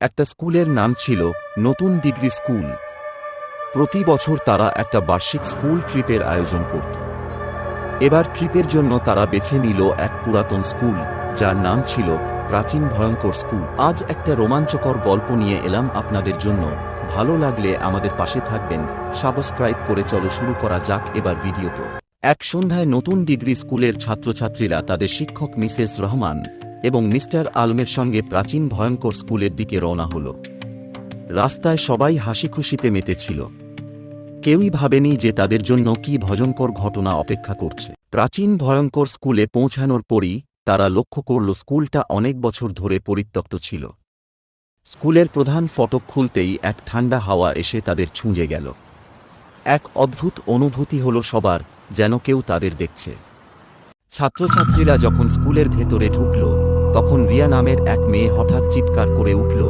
একটা স্কুলের নাম ছিল নতুন ডিগ্রি স্কুল। প্রতি বছর তারা একটা বার্ষিক স্কুল ট্রিপের আয়োজন করত। এবার ট্রিপের জন্য তারা বেছে নিল এক পুরাতন স্কুল, যার নাম ছিল প্রাচীন ভয়ঙ্কর স্কুল। আজ একটা রোমাঞ্চকর গল্প নিয়ে এলাম আপনাদের জন্য। ভালো লাগলে আমাদের পাশে থাকবেন, সাবস্ক্রাইব করে চলো শুরু করা যাক এবার ভিডিওতে। এক সন্ধ্যায় নতুন ডিগ্রি স্কুলের ছাত্রছাত্রীরা তাদের শিক্ষক মিসেস রহমান এবং মিস্টার আলমের সঙ্গে প্রাচীন ভয়ঙ্কর স্কুলের দিকে রওনা হল। রাস্তায় সবাই হাসিখুশিতে মেতেছিল। কেউই ভাবেনি যে তাদের জন্য কি ভয়ঙ্কর ঘটনা অপেক্ষা করছে। প্রাচীন ভয়ঙ্কর স্কুলে পৌঁছানোর পরই তারা লক্ষ্য করল স্কুলটা অনেক বছর ধরে পরিত্যক্ত ছিল। স্কুলের প্রধান ফটক খুলতেই এক ঠান্ডা হাওয়া এসে তাদের ছুঁয়ে গেল। এক অদ্ভুত অনুভূতি হল সবার, যেন কেউ তাদের দেখছে। ছাত্রছাত্রীরা যখন স্কুলের ভেতরে ঢুকল, তখন রিয়া নামের এক মেয়ে হঠাৎ চিৎকার করে উঠল,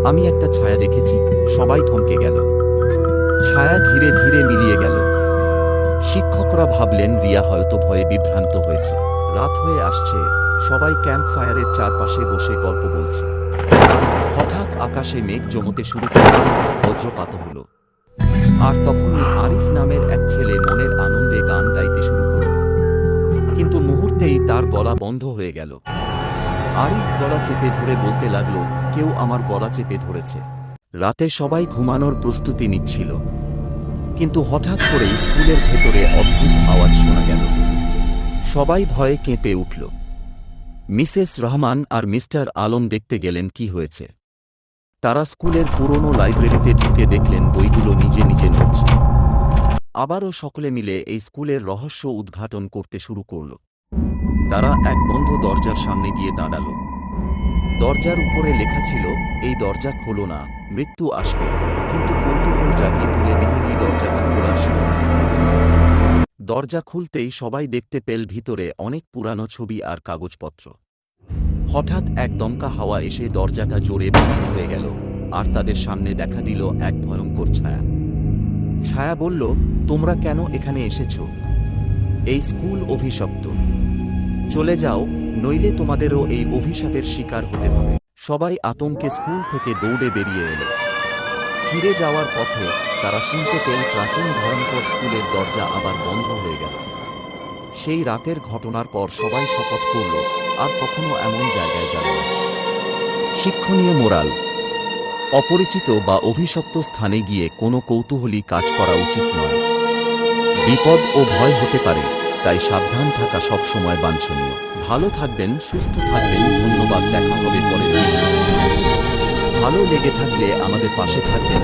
আমি একটা ছায়া দেখেছি। সবাই থমকে গেল। ছায়া ধীরে ধীরে মিলিয়ে গেল। শিক্ষকরা ভাবলেন রিয়া হয়তো ভয়ে বিভ্রান্ত হয়েছে। রাত হয়ে আসছে, সবাই ক্যাম্প ফায়ারের চারপাশে বসে গল্প বলছে। হঠাৎ আকাশে মেঘ জমতে শুরু করল, বজ্রপাত হল। আর তখনই আরিফ নামের এক ছেলে মনের আনন্দে গান গাইতে শুরু করল। কিন্তু মুহূর্তেই তার গলা বন্ধ হয়ে গেল। আরিফ গলা চেপে ধরে বলতে লাগল, কেউ আমার গলা চেপে ধরেছে। রাতে সবাই ঘুমানোর প্রস্তুতি নিচ্ছিল, কিন্তু হঠাৎ করে স্কুলের ভেতরে অদ্ভুত আওয়াজ শোনা গেল। সবাই ভয়ে কেঁপে উঠল। মিসেস রহমান আর মিস্টার আলম দেখতে গেলেন কি হয়েছে। তারা স্কুলের পুরনো লাইব্রেরিতে ঢুকে দেখলেন বইগুলো নিজে নিজে নড়ছে। আবারও সকলে মিলে এই স্কুলের রহস্য উদ্ঘাটন করতে শুরু করল। তারা এক বন্ধ দরজার সামনে গিয়ে দাঁড়াল। দরজার উপরে লেখা ছিল, এই দরজা খোলো না, মৃত্যু আসবে। কিন্তু কৌতূহল জাগিয়ে তুলে মেহেদি দরজাটা খোলার সিদ্ধান্ত নিল। দরজা খুলতেই সবাই দেখতে পেল ভিতরে অনেক পুরানো ছবি আর কাগজপত্র। হঠাৎ এক দমকা হাওয়া এসে দরজাটা জোরে বন্ধ হয়ে গেল, আর তাদের সামনে দেখা দিল এক ভয়ঙ্কর ছায়া। ছায়া বলল, তোমরা কেন এখানে এসেছ? এই স্কুল অভিশপ্ত। চলে যাও, নইলে তোমাদেরও এই অভিশাপের শিকার হতে হবে। সবাই আতঙ্কে স্কুল থেকে দৌড়ে বেরিয়ে এল। ফিরে যাওয়ার পথে তারা শুনতে পেল প্রাচীন ভয়ঙ্কর স্কুলের দরজা আবার বন্ধ হয়ে গেল। সেই রাতের ঘটনার পর সবাই শপথ করল, আর কখনো এমন জায়গায় যাবে না। শিক্ষণীয় মোরাল: অপরিচিত বা অভিশপ্ত স্থানে গিয়ে কোনো কৌতূহলী কাজ করা উচিত নয়। বিপদ ও ভয় হতে পারে, তাই সাবধান থাকা সবসময় বাঞ্ছনীয়। ভালো থাকবেন, সুস্থ থাকবেন। ধন্যবাদ, দেখা হবে পরের ভিডিওতে। ভালো লেগে থাকলে আমাদের পাশে থাকবেন,